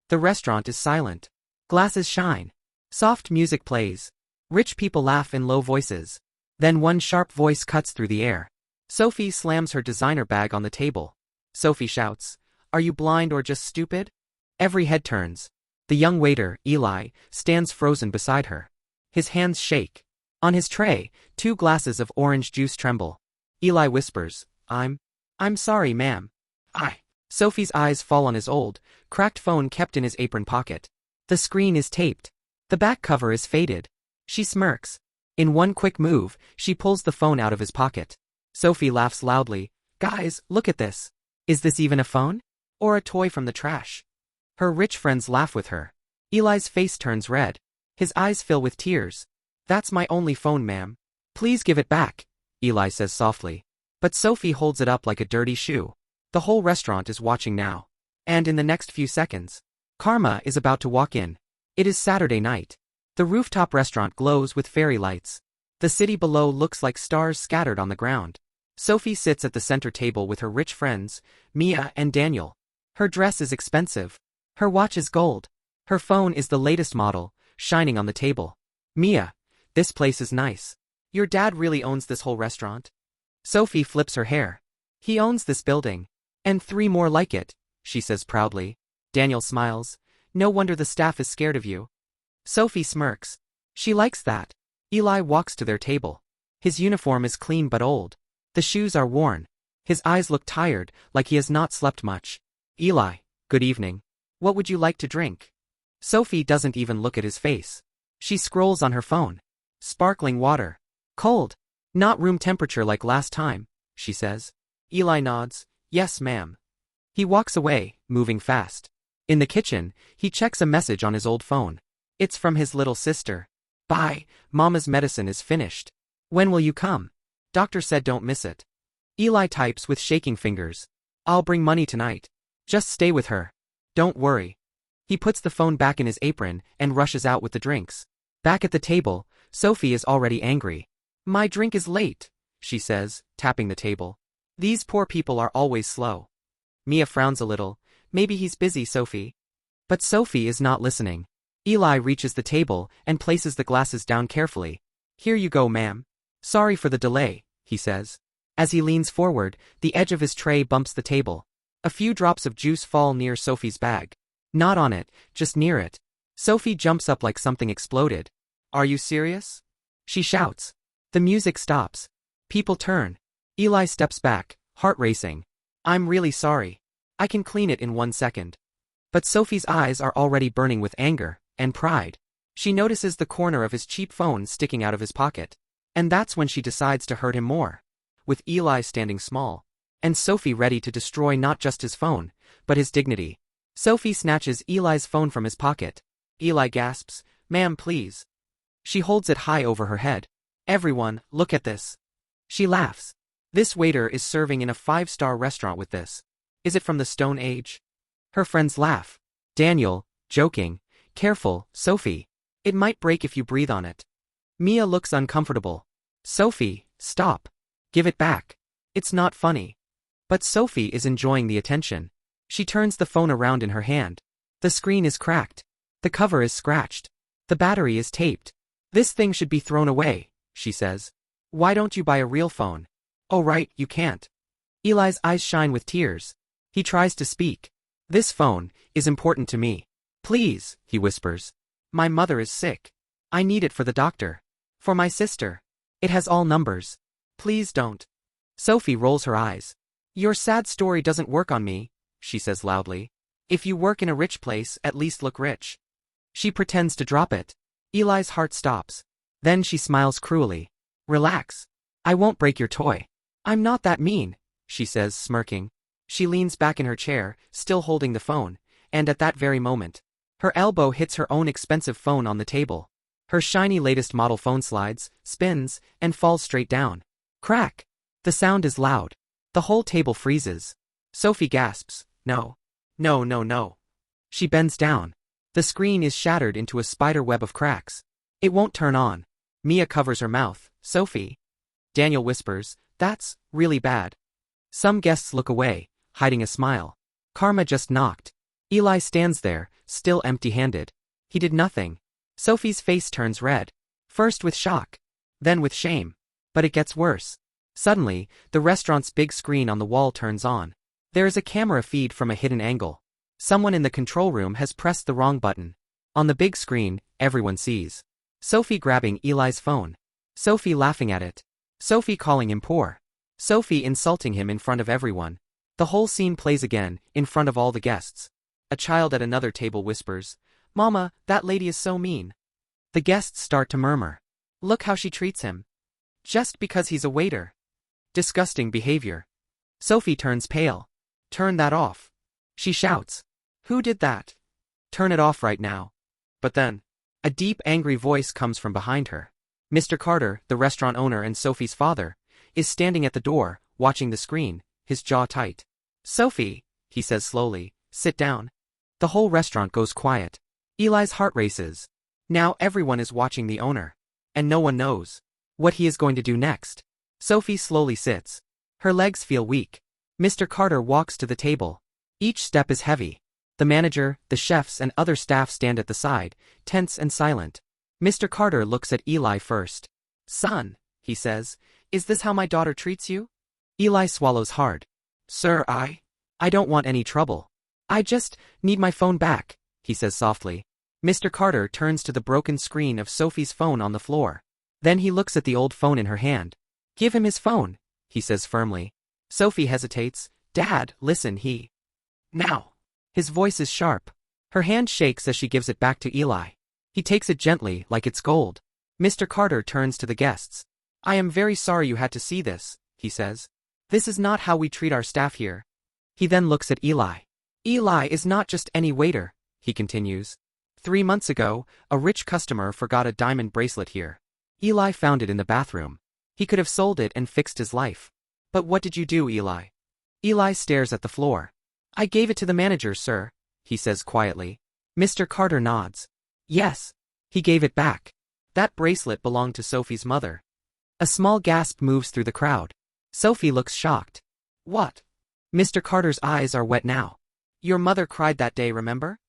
The restaurant is silent. Glasses shine. Soft music plays. Rich people laugh in low voices. Then one sharp voice cuts through the air. Sophie slams her designer bag on the table. Sophie shouts, "Are you blind or just stupid?" Every head turns. The young waiter, Eli, stands frozen beside her. His hands shake. On his tray, 2 glasses of orange juice tremble. Eli whispers, I'm sorry, ma'am. Sophie's eyes fall on his old, cracked phone kept in his apron pocket. The screen is taped. The back cover is faded. She smirks. In one quick move, she pulls the phone out of his pocket. Sophie laughs loudly. "Guys, look at this. Is this even a phone? Or a toy from the trash?" Her rich friends laugh with her. Eli's face turns red. His eyes fill with tears. "That's my only phone, ma'am. Please give it back," Eli says softly. But Sophie holds it up like a dirty shoe. The whole restaurant is watching now. And in the next few seconds, Karma is about to walk in. It is Saturday night. The rooftop restaurant glows with fairy lights. The city below looks like stars scattered on the ground. Sophie sits at the center table with her rich friends, Mia and Daniel. Her dress is expensive. Her watch is gold. Her phone is the latest model, shining on the table. "Mia, this place is nice. Your dad really owns this whole restaurant?" Sophie flips her hair. "He owns this building. And 3 more like it," she says proudly. Daniel smiles. "No wonder the staff is scared of you." Sophie smirks. She likes that. Eli walks to their table. His uniform is clean but old. The shoes are worn. His eyes look tired, like he has not slept much. "Eli, good evening. What would you like to drink?" Sophie doesn't even look at his face. She scrolls on her phone. "Sparkling water. Cold. Not room temperature like last time," she says. Eli nods. "Yes, ma'am." He walks away, moving fast. In the kitchen, he checks a message on his old phone. It's from his little sister. "Bye, Mama's medicine is finished. When will you come? Doctor said don't miss it." Eli types with shaking fingers. "I'll bring money tonight. Just stay with her. Don't worry." He puts the phone back in his apron and rushes out with the drinks. Back at the table, Sophie is already angry. "My drink is late," she says, tapping the table. "These poor people are always slow." Mia frowns a little. "Maybe he's busy, Sophie." But Sophie is not listening. Eli reaches the table and places the glasses down carefully. "Here you go, ma'am. Sorry for the delay," he says. As he leans forward, the edge of his tray bumps the table. A few drops of juice fall near Sophie's bag. Not on it, just near it. Sophie jumps up like something exploded. "Are you serious?" she shouts. The music stops. People turn. Eli steps back, heart racing. "I'm really sorry. I can clean it in 1 second." But Sophie's eyes are already burning with anger and pride. She notices the corner of his cheap phone sticking out of his pocket. And that's when she decides to hurt him more. With Eli standing small, and Sophie ready to destroy not just his phone, but his dignity. Sophie snatches Eli's phone from his pocket. Eli gasps, "Ma'am, please." She holds it high over her head. "Everyone, look at this." She laughs. "This waiter is serving in a 5-star restaurant with this. Is it from the Stone Age?" Her friends laugh. Daniel, joking, "Careful, Sophie. It might break if you breathe on it." Mia looks uncomfortable. "Sophie, stop. Give it back. It's not funny." But Sophie is enjoying the attention. She turns the phone around in her hand. The screen is cracked. The cover is scratched. The battery is taped. "This thing should be thrown away," she says. "Why don't you buy a real phone?" "Oh right, you can't." Eli's eyes shine with tears. He tries to speak. "This phone is important to me. Please," he whispers. "My mother is sick. I need it for the doctor. For my sister. It has all numbers. Please don't." Sophie rolls her eyes. "Your sad story doesn't work on me," she says loudly. "If you work in a rich place, at least look rich." She pretends to drop it. Eli's heart stops. Then she smiles cruelly. "Relax. I won't break your toy. I'm not that mean," she says, smirking. She leans back in her chair, still holding the phone, and at that very moment, her elbow hits her own expensive phone on the table. Her shiny latest model phone slides, spins, and falls straight down. Crack! The sound is loud. The whole table freezes. Sophie gasps, "No. No, no, no." She bends down. The screen is shattered into a spider web of cracks. It won't turn on. Mia covers her mouth. "Sophie." Daniel whispers, "That's really bad." Some guests look away, hiding a smile. Karma just knocked. Eli stands there, still empty-handed. He did nothing. Sophie's face turns red. First with shock. Then with shame. But it gets worse. Suddenly, the restaurant's big screen on the wall turns on. There is a camera feed from a hidden angle. Someone in the control room has pressed the wrong button. On the big screen, everyone sees Sophie grabbing Eli's phone. Sophie laughing at it. Sophie calling him poor. Sophie insulting him in front of everyone. The whole scene plays again, in front of all the guests. A child at another table whispers, "Mama, that lady is so mean." The guests start to murmur. "Look how she treats him. Just because he's a waiter. Disgusting behavior." Sophie turns pale. "Turn that off." She shouts. "Who did that? Turn it off right now." But then, a deep angry voice comes from behind her. Mr. Carter, the restaurant owner and Sophie's father, is standing at the door, watching the screen, his jaw tight. "Sophie," he says slowly, "sit down." The whole restaurant goes quiet. Eli's heart races. Now everyone is watching the owner. And no one knows what he is going to do next. Sophie slowly sits. Her legs feel weak. Mr. Carter walks to the table. Each step is heavy. The manager, the chefs and other staff stand at the side, tense and silent. Mr. Carter looks at Eli first. "Son," he says, "is this how my daughter treats you?" Eli swallows hard. "Sir, I don't want any trouble. I just need my phone back," he says softly. Mr. Carter turns to the broken screen of Sophie's phone on the floor. Then he looks at the old phone in her hand. "Give him his phone," he says firmly. Sophie hesitates. "Dad, listen, Now." His voice is sharp. Her hand shakes as she gives it back to Eli. He takes it gently, like it's gold. Mr. Carter turns to the guests. "I am very sorry you had to see this," he says. "This is not how we treat our staff here." He then looks at Eli. "Eli is not just any waiter," he continues. 3 months ago, a rich customer forgot a diamond bracelet here. Eli found it in the bathroom. He could have sold it and fixed his life. But what did you do, Eli?" Eli stares at the floor. "I gave it to the manager, sir," he says quietly. Mr. Carter nods. "Yes. He gave it back. That bracelet belonged to Sophie's mother." A small gasp moves through the crowd. Sophie looks shocked. "What?" Mr. Carter's eyes are wet now. "Your mother cried that day, remember?"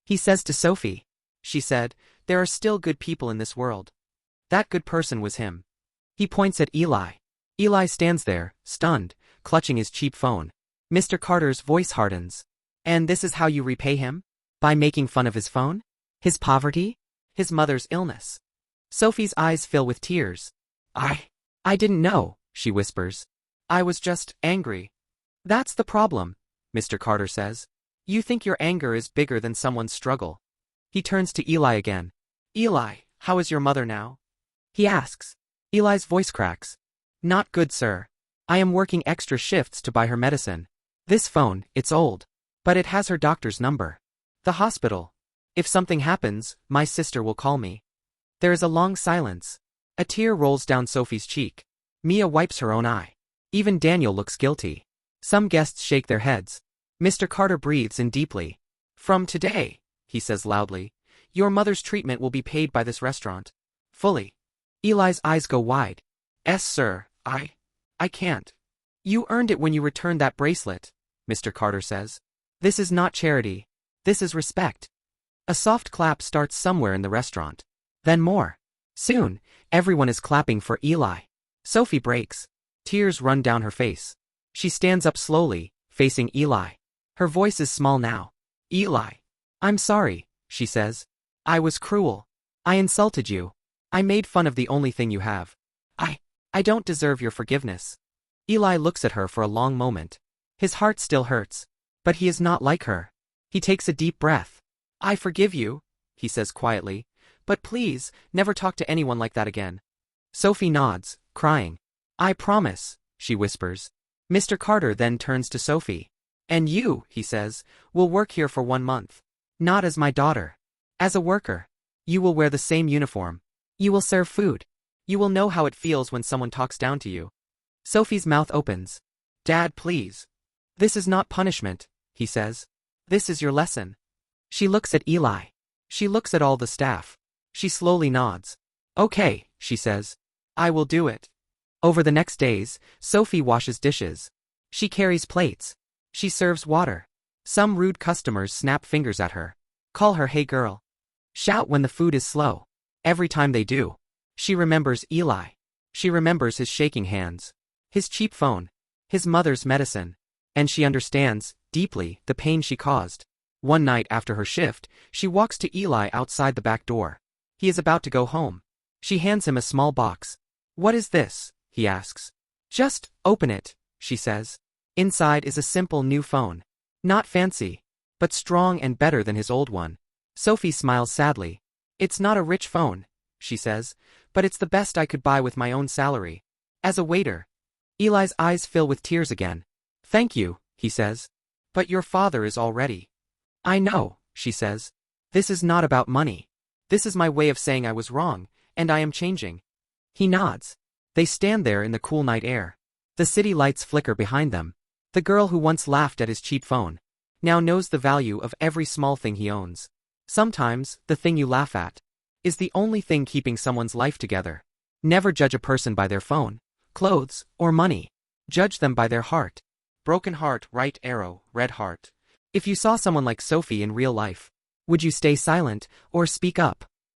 He says to Sophie. "She said, there are still good people in this world. That good person was him." He points at Eli. Eli stands there, stunned, clutching his cheap phone. Mr. Carter's voice hardens. "And this is how you repay him? By making fun of his phone? His poverty? His mother's illness?" Sophie's eyes fill with tears. I didn't know," she whispers. "I was just angry." "That's the problem," Mr. Carter says. "You think your anger is bigger than someone's struggle." He turns to Eli again. "Eli, how is your mother now?" he asks. Eli's voice cracks. "Not good, sir. I am working extra shifts to buy her medicine. This phone, it's old. But it has her doctor's number. The hospital. If something happens, my sister will call me." There is a long silence. A tear rolls down Sophie's cheek. Mia wipes her own eye. Even Daniel looks guilty. Some guests shake their heads. Mr. Carter breathes in deeply. "From today," he says loudly, "your mother's treatment will be paid by this restaurant. Fully." Eli's eyes go wide. "Yes, sir, I can't." "You earned it when you returned that bracelet," Mr. Carter says. "This is not charity. This is respect." A soft clap starts somewhere in the restaurant. Then more. Soon, everyone is clapping for Eli. Sophie breaks. Tears run down her face. She stands up slowly, facing Eli. Her voice is small now. "Eli. I'm sorry," she says. "I was cruel. I insulted you. I made fun of the only thing you have. I don't deserve your forgiveness." Eli looks at her for a long moment. His heart still hurts. But he is not like her. He takes a deep breath. "I forgive you," he says quietly. "But please, never talk to anyone like that again." Sophie nods, crying. "I promise," she whispers. Mr. Carter then turns to Sophie. "And you," he says, "will work here for 1 month. Not as my daughter. As a worker. You will wear the same uniform. You will serve food. You will know how it feels when someone talks down to you." Sophie's mouth opens. "Dad, please. This is not punishment," he says. "This is your lesson." She looks at Eli. She looks at all the staff. She slowly nods. "Okay," she says. "I will do it." Over the next days, Sophie washes dishes. She carries plates. She serves water. Some rude customers snap fingers at her. Call her hey girl. Shout when the food is slow. Every time they do. She remembers Eli. She remembers his shaking hands. His cheap phone. His mother's medicine. And she understands, deeply, the pain she caused. One night after her shift, she walks to Eli outside the back door. He is about to go home. She hands him a small box. What is this? He asks. Just open it, she says. Inside is a simple new phone. Not fancy, but strong and better than his old one. Sophie smiles sadly. It's not a rich phone, she says, but it's the best I could buy with my own salary. As a waiter. Eli's eyes fill with tears again. Thank you, he says. But your father is all ready. I know, she says. This is not about money. This is my way of saying I was wrong, and I am changing. He nods. They stand there in the cool night air. The city lights flicker behind them. The girl who once laughed at his cheap phone now knows the value of every small thing he owns. Sometimes, the thing you laugh at is the only thing keeping someone's life together. Never judge a person by their phone, clothes, or money. Judge them by their heart. Broken heart, right arrow, red heart. If you saw someone like Sophie in real life, would you stay silent or speak up?